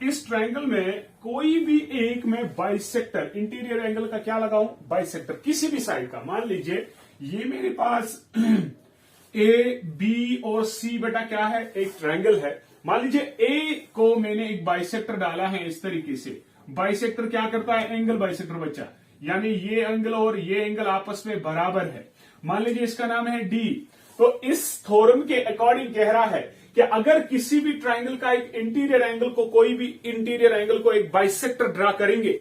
इस ट्रायंगल में कोई भी एक मैं बाइसेक्टर, इंटीरियर एंगल का क्या लगाऊं, बाइसेक्टर किसी भी साइड का। मान लीजिए ये मेरे पास ए बी और सी बेटा क्या है, एक ट्रायंगल है। मान लीजिए ए को मैंने एक बाइसेक्टर डाला है इस तरीके से। बाइसेक्टर क्या करता है, एंगल बाइसेक्टर बच्चा, यानी ये एंगल और ये एंगल आपस में बराबर है। मान लीजिए इसका नाम है डी। तो इस थ्योरम के अकॉर्डिंग कह रहा है कि अगर किसी भी ट्रायंगल का एक इंटीरियर एंगल को, कोई भी इंटीरियर एंगल को एक बाइसेक्टर ड्रा करेंगे,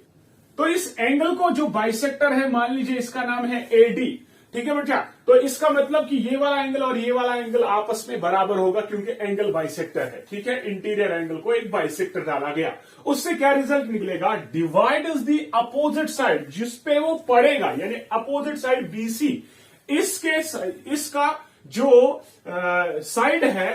तो इस एंगल को जो बाइसेक्टर है, मान लीजिए इसका नाम है एडी, ठीक है बेटा। तो इसका मतलब कि ये वाला एंगल और ये वाला एंगल आपस में बराबर होगा क्योंकि एंगल बाइसेक्टर है, ठीक है। इंटीरियर एंगल को एक बाइसेक्टर डाला गया, उससे क्या रिजल्ट निकलेगा, divide is the opposite side, जिसपे वो पड़ेगा, यानी अपोजिट साइड बीसी, इसका जो साइड है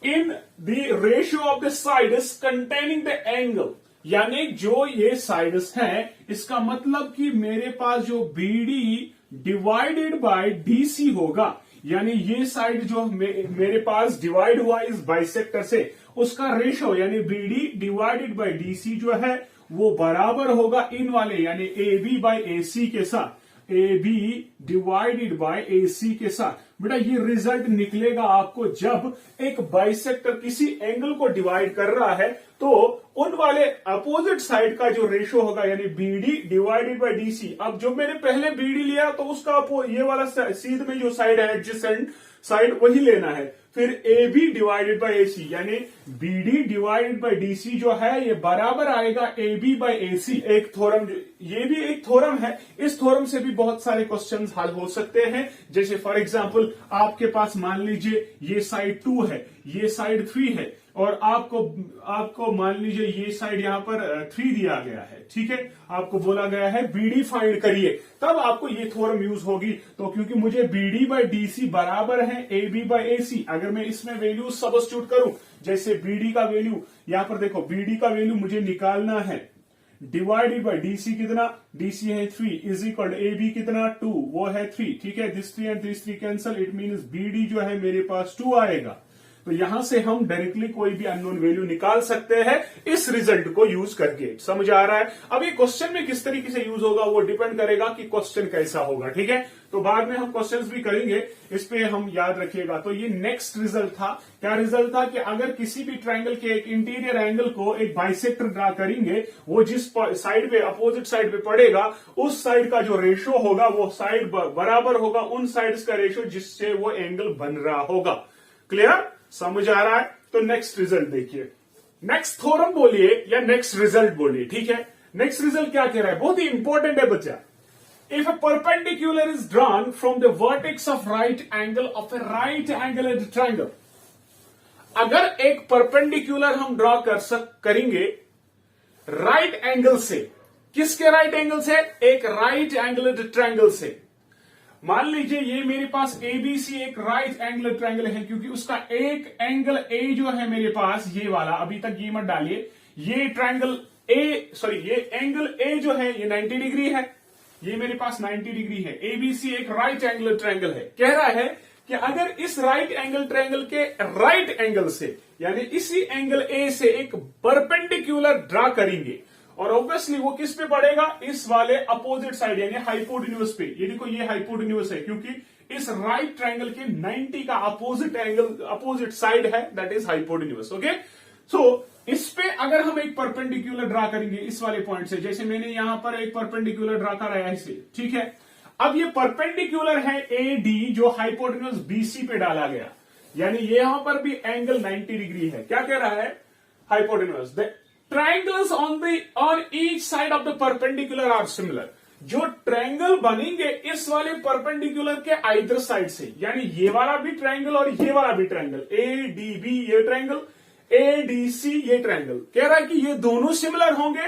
इन the ratio of the sides containing the angle, यानी जो ये साइड्स हैं, इसका मतलब कि मेरे पास जो बीडी डिवाइडेड बाय डीसी होगा, यानी ये साइड जो मेरे पास डिवाइड हुआ इस बाइसेक्टर से, उसका रेशो यानी बीडी डिवाइडेड बाय डीसी जो है वो बराबर होगा इन वाले, यानी ए बी बाय ए सी के साथ, ए बी डिवाइडेड बाय ए सी के साथ। बेटा ये रिजल्ट निकलेगा आपको जब एक बाइसेक्टर किसी एंगल को डिवाइड कर रहा है, तो उन वाले अपोजिट साइड का जो रेशो होगा, यानी बीडी डिवाइडेड बाय डीसी। अब जो मैंने पहले बीडी लिया तो उसका ये वाला सीध में जो साइड है, एडजेसेंट साइड, वही लेना है। फिर ए बी डिवाइडेड बाय ए सी, यानी बीडी डिवाइडेड बाय डीसी जो है ये बराबर आएगा ए बी बाय ए सी। एक थ्योरम, ये भी एक थ्योरम है। इस थ्योरम से भी बहुत सारे क्वेश्चंस हल हो सकते हैं। जैसे फॉर एग्जांपल आपके पास मान लीजिए ये साइड 2 है, ये साइड 3 है, और आपको मान लीजिए ये साइड यहां पर 3 दिया गया है, ठीक है। आपको बोला गया है बीडी फाइंड करिए, तब आपको ये थ्योरम यूज होगी। तो क्योंकि मुझे बीडी बाय डीसी बराबर है ए बी बाय ए सी, अगर मैं इसमें वैल्यू सब्स्टिट्यूट करूं, जैसे बीडी का वैल्यू यहां पर देखो, बीडी का वैल्यू मुझे निकालना है, डिवाइडेड बाय डीसी कितना, डीसी है 3 इज इक्वल ए बी कितना 2, वो है 3, ठीक है। This 3 and this 3 cancel, it means BD जो है मेरे पास 2 आएगा। तो यहां से हम डायरेक्टली कोई भी अननोन वैल्यू निकाल सकते हैं इस रिजल्ट को यूज करके। समझ आ रहा है? अब ये क्वेश्चन में किस तरीके से यूज होगा वो डिपेंड करेगा कि क्वेश्चन कैसा होगा, ठीक है। तो बाद में हम क्वेश्चंस भी करेंगे, इस पे हम याद रखिएगा। तो ये नेक्स्ट रिजल्ट था। क्या रिजल्ट था कि अगर किसी भी ट्रायंगल के एक इंटीरियर एंगल को एक बाइसेक्टर ड्रा करेंगे, वो जिस साइड पे, अपोजिट साइड पे पड़ेगा, उस साइड का जो रेशो होगा वो साइड बराबर होगा उन साइड्स का रेशो जिससे वो एंगल बन रहा होगा। क्लियर? समझ आ रहा है? तो नेक्स्ट रिजल्ट देखिए, नेक्स्ट थ्योरम बोलिए या नेक्स्ट रिजल्ट बोलिए, ठीक है। नेक्स्ट रिजल्ट क्या कह रहा है, बहुत ही इंपॉर्टेंट है बच्चा। If a perpendicular is drawn from the vertex of right angle of A right angle triangle, अगर एक परपेंडिकुलर हम ड्रॉ करेंगे राइट एंगल से, किसके राइट एंगल से, एक राइट एंगल ट्रायंगल से। मान लीजिए ये मेरे पास एबीसी एक राइट एंगल ट्रायंगल है, क्योंकि उसका एक एंगल ए जो है मेरे पास ये वाला, अभी तक ये मत डालिए, ये ट्रायंगल ये एंगल ए जो है ये 90 डिग्री है, ये मेरे पास 90 डिग्री है। एबीसी एक राइट एंगल ट्रायंगल है। कह रहा है कि अगर इस राइट एंगल ट्रायंगल के राइट एंगल से, यानी इसी एंगल ए से एक परपेंडिकुलर ड्रा करेंगे, और ऑब्वियसली वो किस पे पड़ेगा, इस वाले अपोजिट साइड यानी हाइपोटेन्यूज पे। ये देखो ये हाइपोटेन्यूज है, क्योंकि इस राइट ट्रायंगल के 90 का अपोजिट एंगल, अपोजिट साइड है, दैट इज हाइपोटेन्यूज। ओके, सो इस पे अगर हम एक परपेंडिकुलर ड्रा करेंगे इस वाले पॉइंट से, जैसे मैंने यहां पर एक परपेंडिकुलर ड्रा करा है ऐसे, ठीक है। अब ये परपेंडिकुलर है AD जो हाइपोटेन्यूज BC पे डाला गया, यानी ये यहां पर भी एंगल 90 डिग्री है। क्या कह रहा है hypotenuse? The triangles on each side of the perpendicular are similar. जो ट्रायंगल बनेंगे इस वाले परपेंडिकुलर के आइदर साइड से, यानी ये वाला भी ट्रायंगल और ये वाला भी ट्रायंगल, ADB ये ट्रायंगल, ADC ये ट्रायंगल, कह रहा है कि ये दोनों सिमिलर होंगे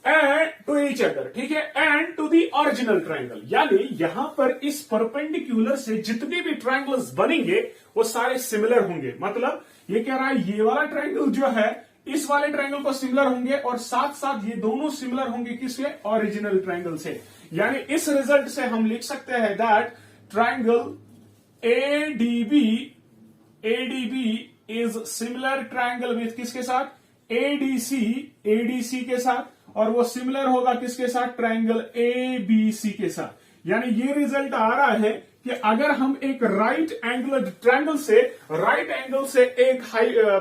एंड टू ईच अदर, ठीक है, and to the original triangle. यानी यहां पर इस परपेंडिकुलर से जितने भी ट्रायंगल्स बनेंगे वो सारे सिमिलर होंगे। मतलब ये कह रहा है ये वाला ट्रायंगल जो है इस वाले ट्रायंगल को सिमिलर होंगे और साथ साथ ये दोनों सिमिलर होंगे किससे? ओरिजिनल ट्रायंगल से। यानी इस रिजल्ट से हम लिख सकते हैं that triangle ADB is similar triangle with किसके साथ? ADC के साथ, और वो सिमिलर होगा किसके साथ? ट्रायंगल ABC के साथ। यानी ये रिजल्ट आ रहा है कि अगर हम एक राइट एंगल ट्रायंगल से एक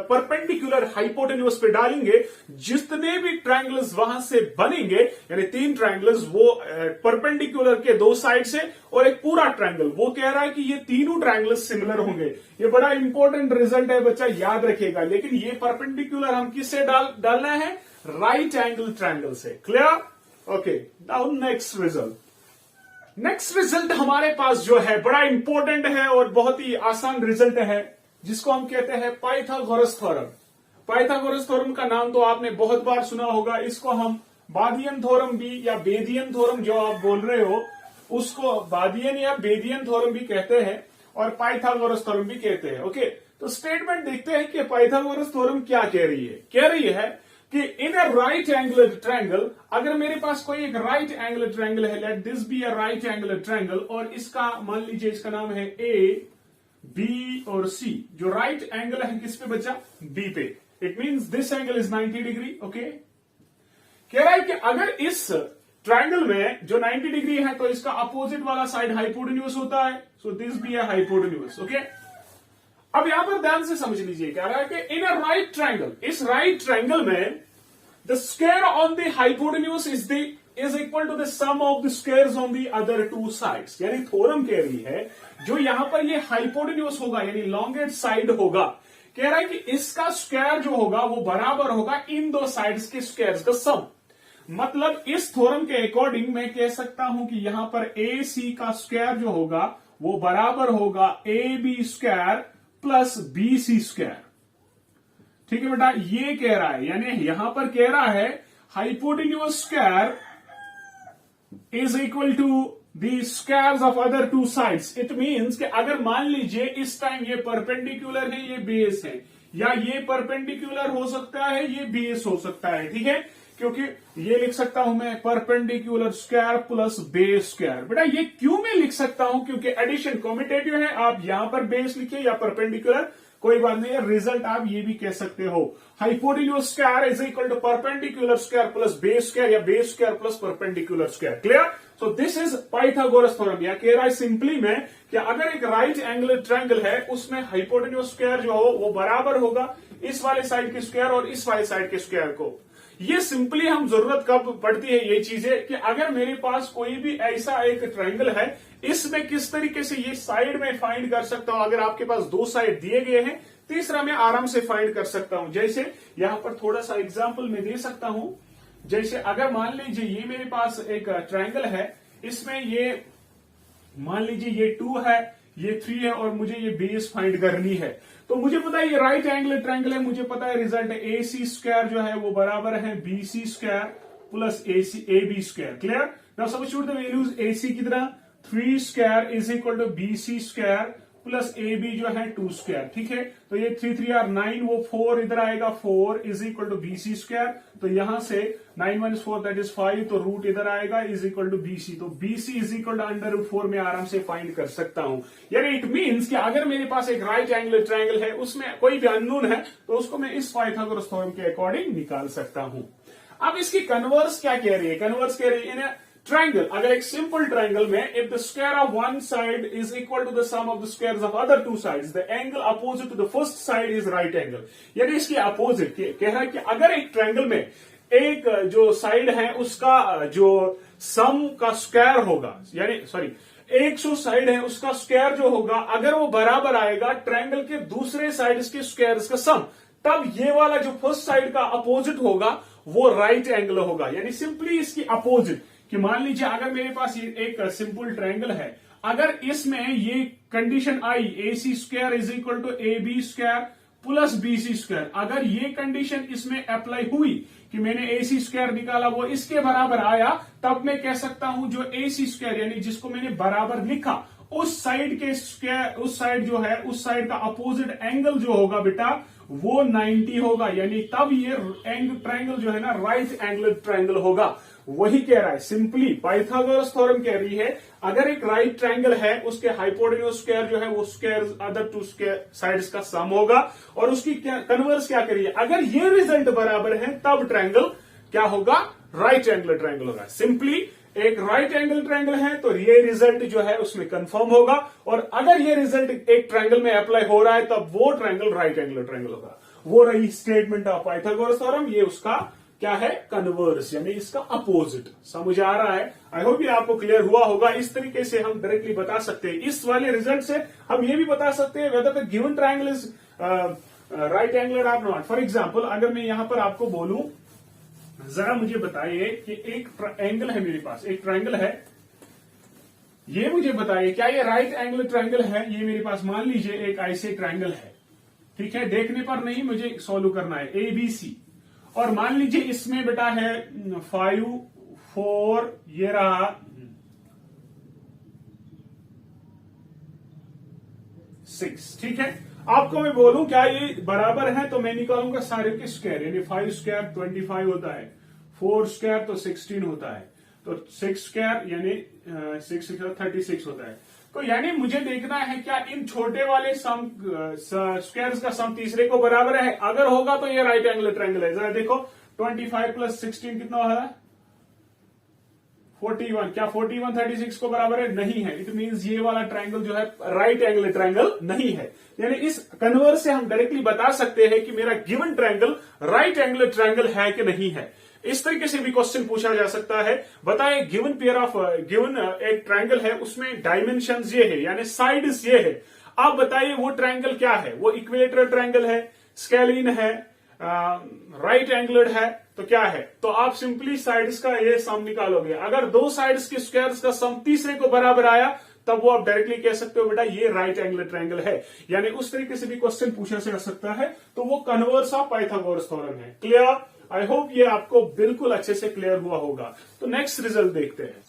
परपेंडिकुलर हाइपोटेन्यूज पे डालेंगे, जितने भी ट्रायंगल्स वहां से बनेंगे, यानी 3 ट्रायंगल्स, वो परपेंडिकुलर के 2 साइड से और एक पूरा ट्रायंगल, वो कह रहा है कि ये तीनों ट्रायंगल्स सिमिलर होंगे। ये बड़ा इंपॉर्टेंट रिजल्ट है बच्चा, याद रखिएगा। लेकिन ये परपेंडिकुलर हम किससे डालना है? राइट एंगल ट्रायंगल से। Clear? Okay, now next result हमारे पास जो है बड़ा इंपॉर्टेंट है और बहुत ही आसान रिजल्ट है, जिसको हम कहते हैं पाइथागोरस थ्योरम। पाइथागोरस थ्योरम का नाम तो आपने बहुत बार सुना होगा। इसको हम बादियन थ्योरम भी या बेदियन थ्योरम जो आप बोल रहे हो, उसको बादियन या बेदियन थ्योरम भी कहते हैं और पाइथागोरस थ्योरम भी कहते हैं। ओके, तो स्टेटमेंट देखते हैं कि पाइथागोरस थ्योरम क्या कह रही है। कह रही है कि in a right angular triangle, अगर मेरे पास कोई एक राइट एंगुलर ट्रायंगल है, let this be a right angular triangle, और इसका मान लीजिए इसका नाम है A, B और C। जो राइट एंगल है किस पे बच्चा? B पे। It means this angle is 90 degree. Okay, कह रहा है कि अगर इस ट्रायंगल में जो 90 डिग्री है तो इसका अपोजिट वाला साइड हाइपोटेन्यूज होता है, so this be a hypotenuse. Okay, अब यहां पर ध्यान से समझ लीजिए, क्या रहा है कि इन अ राइट ट्रायंगल, इस राइट ट्रायंगल में the square on the hypotenuse is equal to the sum of the squares on the other 2 sides. यानी थ्योरम कह रही है जो यहां पर ये हाइपोटेन्यूज होगा, यानी लॉन्गेस्ट साइड होगा, कह रहा है कि इसका स्क्वायर जो होगा वो बराबर होगा इन 2 साइड्स के स्क्वायर्स का सम। मतलब इस थ्योरम के अकॉर्डिंग मैं कह सकता हूं कि यहां पर AC का स्क्वायर जो होगा वो बराबर होगा AB square plus BC square. ठीक है बेटा, ये कह रहा है, यानी यहां पर कह रहा है hypotenuse square is equal to the squares of other 2 sides. It means कि अगर मान लीजिए इस टाइम ये परपेंडिकुलर है, ये बेस है, या ये परपेंडिकुलर हो सकता है, ये बेस हो सकता है, ठीक है, क्योंकि ये लिख सकता हूं मैं perpendicular square plus base square. बेटा ये क्यों मैं लिख सकता हूं? क्योंकि एडिशन कॉम्यूटेटिव है, आप यहां पर बेस लिखिए या परपेंडिकुलर, कोई बात नहीं है। रिजल्ट आप ये भी कह सकते हो, hypotenuse square is equal to perpendicular square plus base square या base square plus perpendicular square. Clear? So this is Pythagoras theorem. या कह रहा है सिंपली में कि अगर एक राइट एंगुलर ट्रायंगल है उसमें हाइपोटेन्यूज स्क्वायर जो हो वो बराबर होगा इस वाले साइड के स्क्वायर और इस वाले साइड के स्क्वायर को। ये सिंपली हम जरूरत कब पड़ती है ये चीजें कि अगर मेरे पास कोई भी ऐसा एक ट्रायंगल है, इसमें किस तरीके से ये साइड में फाइंड कर सकता हूं। अगर आपके पास 2 साइड दिए गए हैं, तीसरा मैं आराम से फाइंड कर सकता हूं। जैसे यहां पर थोड़ा सा एग्जांपल मैं दे सकता हूं। जैसे अगर मान लीजिए ये मेरे पास एक ट्रायंगल है, इसमें ये मान लीजिए ये 2 है, ये 3 है और मुझे ये बेस फाइंड करनी है, तो मुझे पता है ये राइट एंगल ट्रायंगल है, मुझे पता है रिजल्ट AC स्क्वायर जो है वो बराबर है BC square plus AB square. Clear? Now substitute the values. AC कितना? 3 square is equal to BC square plus AB जो है 2 स्क्वायर। ठीक है, तो ये 3 3 आर 9, वो 4 इधर आएगा, 4 is equal to BC square. तो यहां से 9 - 4 दैट इज 5, तो रूट इधर आएगा इज इक्वल टू BC। तो BC इज इक्वल टू √4 में आराम से फाइंड कर सकता हूं। यानी इट मींस कि अगर मेरे पास एक राइट एंगुलर ट्रायंगल है, उसमें कोई भी अननोन है, तो उसको मैं इस पाइथागोरस थ्योरम के अकॉर्डिंग निकाल सकता हूं। अब इसकी कन्वर्स क्या कह रही है? कन्वर्स कह रही है ट्रायंगल, अगर एक सिंपल ट्रायंगल में if the square of one side is equal to the sum of the squares of other 2 sides, the angle opposite to the first side is right angle. यानी इसके opposite कह रहा है कि अगर एक ट्रायंगल में एक जो साइड है उसका जो सम का स्क्वायर होगा, यानी सॉरी एक जो साइड है उसका स्क्वायर जो होगा अगर वो बराबर आएगा ट्रायंगल के दूसरे साइड के स्क्वायर का सम, तब ये वाला जो फर्स्ट साइड का अपोजिट होगा वो राइट एंगल होगा। यानी सिंपली इसकी अपोजिट कि मान लीजिए अगर मेरे पास ये एक सिंपल ट्रायंगल है, अगर इसमें ये कंडीशन आई A C square is equal to A B square plus B C square, अगर ये कंडीशन इसमें अप्लाई हुई कि मैंने ए सी स्क्वायर निकाला वो इसके बराबर आया, तब मैं कह सकता हूं जो ए सी स्क्वायर यानी जिसको मैंने बराबर लिखा उस साइड के स्क्वायर, उस साइड जो है उस साइड का अपोजिट एंगल जो होगा बेटा वो 90 होगा। यानी तब ये ट्रायंगल जो है ना राइट एंगल ट्रायंगल होगा। वही कह रहा है सिंपली पाइथागोरस थ्योरम कह रही है अगर एक राइट ट्रायंगल है उसके हाइपोटेन्यूज स्क्वायर जो है वो स्क्वायर अदर टू साइड्स का सम होगा, और उसकी कन्वर्स क्या करिए अगर ये रिजल्ट बराबर है तब ट्रायंगल क्या होगा, राइट एंगल ट्रायंगल होगा। सिंपली एक राइट एंगल ट्रायंगल है तो ये रिजल्ट जो है उसमें कंफर्म होगा, और अगर ये रिजल्ट एक ट्रायंगल में अप्लाई हो रहा है तब वो ट्रायंगल राइट एंगल ट्रायंगल होगा। वो रही स्टेटमेंट ऑफ पाइथागोरस थ्योरम, ये उसका क्या है, कन्वर्स यानी इसका अपोजिट। समझ आ रहा है? आई होप ये आपको क्लियर हुआ होगा। इस तरीके से हम डायरेक्टली बता सकते हैं, इस वाले रिजल्ट से हम ये भी बता सकते हैं whether the given triangle is right angle और नॉट। फॉर एग्जांपल अगर मैं यहां पर आपको बोलूं जरा मुझे बताइए कि एक एंगल है मेरे पास, एक ट्रायंगल है, ये मुझे बताइए क्या ये राइट एंगल ट्रायंगल है। ये मेरे पास मान लीजिए एक ऐसे ट्रायंगल है, ठीक है, देखने पर नहीं मुझे सॉल्व करना है, ए बी सी, और मान लीजिए इसमें बेटा है 5 4 ये रहा 6, ठीक है। आपको मैं बोलूं क्या ये बराबर है तो मैं निकालूंगा सारे के स्क्वायर, यानी 5 स्क्वायर 25 होता है, 4 स्क्वायर तो 16 होता है, तो 6 स्क्वायर यानी 6 36 होता है। तो यानी मुझे देखना है क्या इन छोटे वाले सम स्क्वायर्स का सम तीसरे को बराबर है, अगर होगा तो ये राइट एंगल ट्रायंगल है। जरा देखो 25 प्लस 16 कितना हो रहा है, 41, क्या 41 36 को बराबर है, नहीं है। इट मींस ये वाला ट्रायंगल जो है राइट एंगल ट्रायंगल नहीं है। यानी इस कन्वर्स से हम डायरेक्टली बता सकते हैं कि मेरा given triangle right angle triangle है कि नहीं है। इस तरीके से भी क्वेश्चन पूछा जा सकता है, बताएं गिवन पेयर ऑफ गिवन एक ट्रायंगल है उसमें डायमेंशंस ये है यानी साइड्स ये है, आप बताइए वो ट्रायंगल क्या है, वो इक्विलेटरल ट्रायंगल है, स्केलिन है, राइट एंगलड है, तो क्या है। तो आप सिंपली साइड्स का ये सम निकालोगे, अगर दो साइड्स के स्क्वायर्स का सम तीसरे को बराबर आया तब वो आप डायरेक्टली कह सकते हो बेटा ये राइट एंगल ट्रायंगल है। यानी उस तरीके से भी क्वेश्चन पूछा जा सकता है, तो वो कन्वर्स ऑफ पाइथागोरस थ्योरम है। क्लियर? आई होप ये आपको बिल्कुल अच्छे से क्लियर हुआ होगा। तो नेक्स्ट रिजल्ट देखते हैं।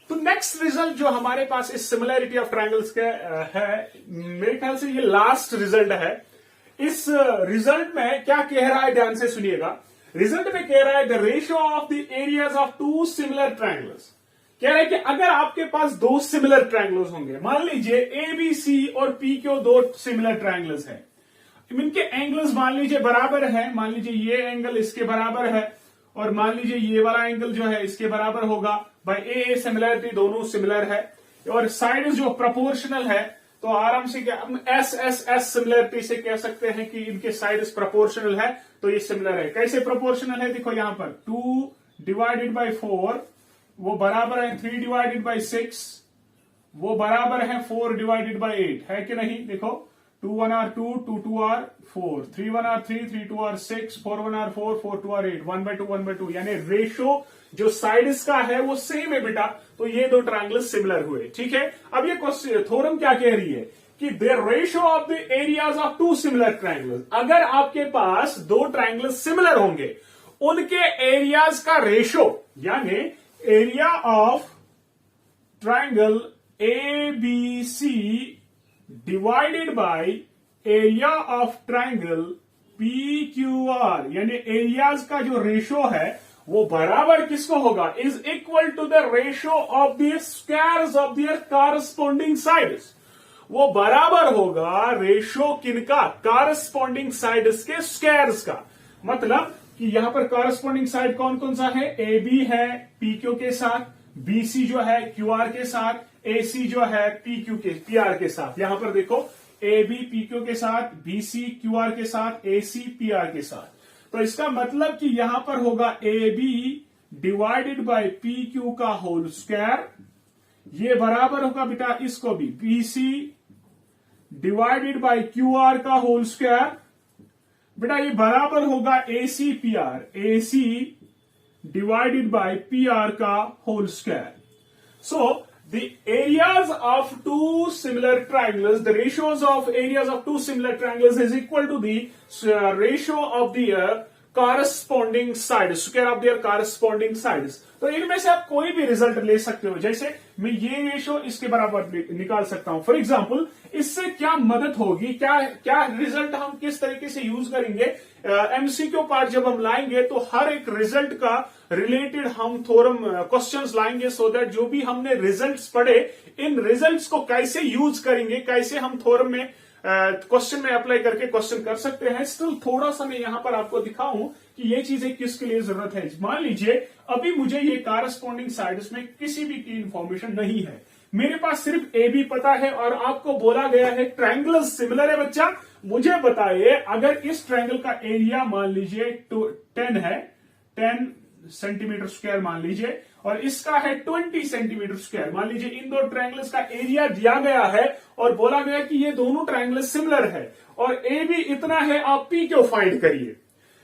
तो नेक्स्ट रिजल्ट जो हमारे पास इस सिमिलैरिटी ऑफ ट्रायंगल्स के है, मेरे ख्याल से ये लास्ट रिजल्ट है। इस रिजल्ट में क्या कह रहा है, ध्यान से सुनिएगा। रिजल्ट में कह रहा है the ratio of the areas of two similar triangles. कह रहा है कि अगर आपके पास दो सिमिलर ट्रायंगल्स होंगे, मान लीजिए ए बी सी और पी क्यू दो सिमिलर ट्रायंगल्स हैं, इनके एंगल्स मान लीजिए बराबर है, मान लीजिए ये एंगल इसके बराबर है और मान लीजिए ये वाला एंगल जो है इसके बराबर होगा, बाय ए सिमिलरिटी दोनों सिमिलर है, और साइड जो प्रोपोर्शनल है तो आराम से क्या हम एस एस एस सिमिलरिटी से कह सकते हैं कि इनके साइड्स प्रोपोर्शनल है, तो ये सिमिलर है। कैसे प्रोपोर्शनल है, देखो यहां पर 2 डिवाइडेड बाय 4 वो बराबर है 3 डिवाइडेड बाय 6 वो बराबर है 4 डिवाइडेड बाय 8, है कि नहीं। देखो 2 1 are 2 2 2 are 4 3 1 are 3 3 2 are 6 4 1 are 4 4 2 are 8 1 by 2 1 by 2, यानी रेशियो जो साइड्स का है वो सेम है बेटा। तो ये दो ट्रायंगल सिमिलर हुए, ठीक है। अब ये क्वेश्चन थ्योरम क्या कह रही है कि the ratio of the areas of two similar triangles, अगर आपके पास दो ट्रायंगल सिमिलर होंगे उनके एरियाज का रेशियो यानी area of triangle A B C divided by area of triangle P Q R, यानी एरियाज का जो रेशियो है वो बराबर किसको होगा, is equal to the ratio of the squares of their corresponding sides. वो बराबर होगा रेशियो किनका, कॉरस्पॉन्डिंग साइड्स के स्क्वायर्स का। मतलब कि यहां पर कॉरस्पॉन्डिंग साइड कौन कौन सा है, ए बी है पी क्यू के साथ, बी सी जो है क्यू आर के साथ, ए सी जो है पी आर के साथ। यहां पर देखो ए बी पी क्यू के साथ, बी सी क्यू आर के साथ, ए सी पी आर के साथ। तो इसका मतलब कि यहां पर होगा A B divided by P Q का होल स्क्वायर, ये बराबर होगा बेटा इसको भी PC divided by Q R का होल स्क्वायर, बेटा ये बराबर होगा AC P R, AC divided by P R का whole square. So the areas of two similar triangles, the ratios of areas of two similar triangles is equal to the ratio of their corresponding sides, square of their corresponding sides. तो इनमें से आप कोई भी result ले सकते हो. जैसे मैं ये रेशियो इसके बराबर निकाल सकता हूं. फॉर एग्जांपल इससे क्या मदद होगी, क्या रिजल्ट हम किस तरीके से यूज करेंगे. एमसीक्यू पार्ट जब हम लाएंगे तो हर एक रिजल्ट का रिलेटेड हम थ्योरम क्वेश्चंस लाएंगे, सो दैट जो भी हमने रिजल्ट्स पढ़े इन रिजल्ट्स को कैसे यूज करेंगे, कैसे हम थ्योरम में क्वेश्चन में अप्लाई करके क्वेश्चन कर सकते हैं. स्टिल थोड़ा सा मैं यहां पर आपको दिखाऊं कि ये चीजें किसके लिए जरूरत है. मान लीजिए अभी मुझे ये कॉरस्पॉन्डिंग साइड्स में किसी भी की इंफॉर्मेशन नहीं है, मेरे पास सिर्फ ए बी पता है और आपको बोला गया है ट्रायंगल सिमिलर है. बच्चा मुझे बताइए अगर इस ट्रायंगल का एरिया मान लीजिए 10 है, 10 सेंटीमीटर स्क्वायर मान लीजिए, और इसका है 20 सेंटीमीटर स्क्वायर. मान लीजिए इन दो ट्रायंगल्स का एरिया दिया गया है और बोला गया कि ये दोनों ट्रायंगल सिमिलर है और ए भी इतना है, आप पी क्यू फाइंड करिए.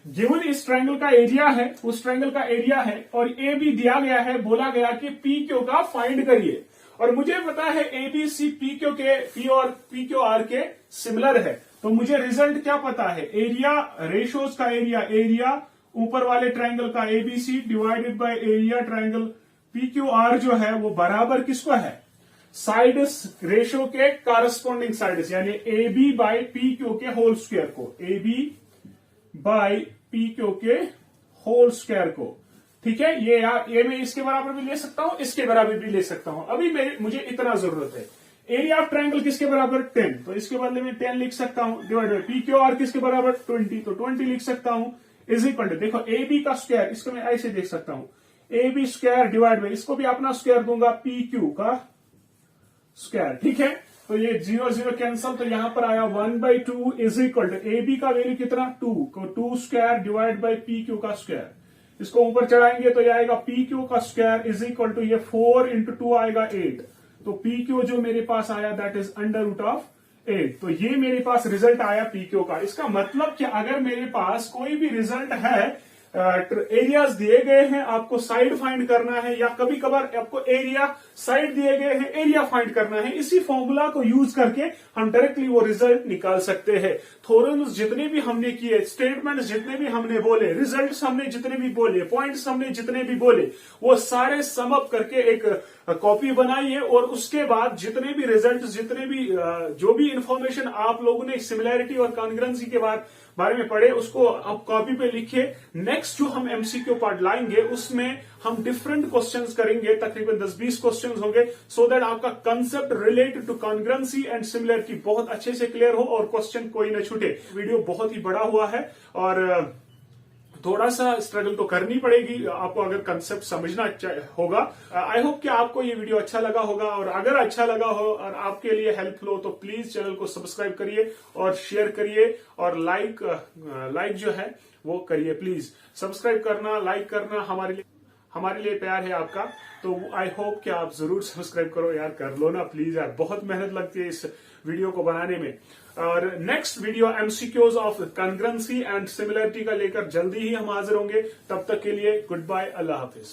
गिवन इस ट्रायंगल का एरिया है, उस ट्रायंगल का एरिया है और ए भी दिया गया है, बोला गया कि पी क्यू का फाइंड करिए. और मुझे पता है A B C P Q के पी और पी क्यू आर के सिमिलर है, तो मुझे रिजल्ट क्या पता है, एरिया रेशियोज का एरिया ऊपर वाले ट्रायंगल का ABC divided by area triangle P Q R जो है वो बराबर किसको है, साइड्स रेशियो के कॉरस्पॉन्डिंग साइड्स, यानी A B by P Q के होल स्क्वायर को, A B by P Q के होल स्क्वायर को. ठीक है, ये मैं इसके बराबर भी ले सकता हूं, इसके बराबर भी ले सकता हूं. अभी मुझे इतना जरूरत है. एरिया ऑफ ट्रायंगल किसके बराबर 10, तो इसके बदले में 10 लिख सकता हूं, divide by P Q are किसके बराबर 20, तो 20 लिख सकता हूं, इज इक्वल टू, देखो ए बी का स्क्वायर, इसको मैं ऐसे देख सकता हूं, A B square divide by, इसको भी अपना स्क्वायर दूंगा, पी क्यू का स्क्वायर. ठीक है, तो ये 0 0 कैंसल, तो यहां पर आया 1/2 is equal to A B का वैल्यू कितना 2, 2 square divide by P Q का स्क्वायर. इसको ऊपर चढ़ाएंगे तो ये आएगा पी क्यू का स्क्वायर इज इक्वल टू, ये 4 इंटू 2 आएगा 8, तो पी क्यू जो मेरे पास आया that is under root of 8. तो ये मेरे पास रिजल्ट आया पी क्यू का. इसका मतलब कि अगर मेरे पास कोई भी रिजल्ट है, एरियाज दिए गए हैं, आपको साइड फाइंड करना है, या कभी कभार आपको एरिया साइड दिए गए हैं, एरिया फाइंड करना है, इसी फॉर्मूला को यूज करके हम डायरेक्टली वो रिजल्ट निकाल सकते हैं. थ्योरम्स जितने भी हमने किए, स्टेटमेंट्स जितने भी हमने बोले, रिजल्ट्स हमने जितने भी बोले, पॉइंट्स हमने जितने भी बोले, वो सारे सम अप करके एक कॉपी बनाइए और उसके बाद जितने भी रिजल्ट, जितने भी जो भी इंफॉर्मेशन आप लोगों ने सिमिलैरिटी और कॉन्ग्रुएंसी के बारे में पढ़े, उसको आप कॉपी पे लिखिए. नेक्स्ट जो हम एमसीक्यू पार्ट लाएंगे उसमें हम डिफरेंट क्वेश्चंस करेंगे, तकरीबन 10-20 क्वेश्चंस होंगे, सो दैट आपका concept related to congruency and similarity बहुत अच्छे से क्लियर हो और क्वेश्चन कोई न छूटे. वीडियो बहुत ही बड़ा हुआ है और थोड़ा सा स्ट्रगल तो करनी पड़ेगी आपको अगर कंसेप्ट समझना होगा. आई होप कि आपको ये वीडियो अच्छा लगा होगा, और अगर अच्छा लगा हो और आपके लिए हेल्पफुल हो तो प्लीज चैनल को सब्सक्राइब करिए और शेयर करिए और लाइक जो है वो करिए. प्लीज सब्सक्राइब करना, लाइक करना हमारे लिए प्यार है आपका. तो आई होप कि आप जरूर सब्सक्राइब करो यार, कर लो ना प्लीज यार, बहुत मेहनत लगती है इस वीडियो को बनाने में. और next video MCQs of congruency and similarity का लेकर जल्दी ही हम हाजिर होंगे. तब तक के लिए गुड बाय, अल्लाह हाफिज.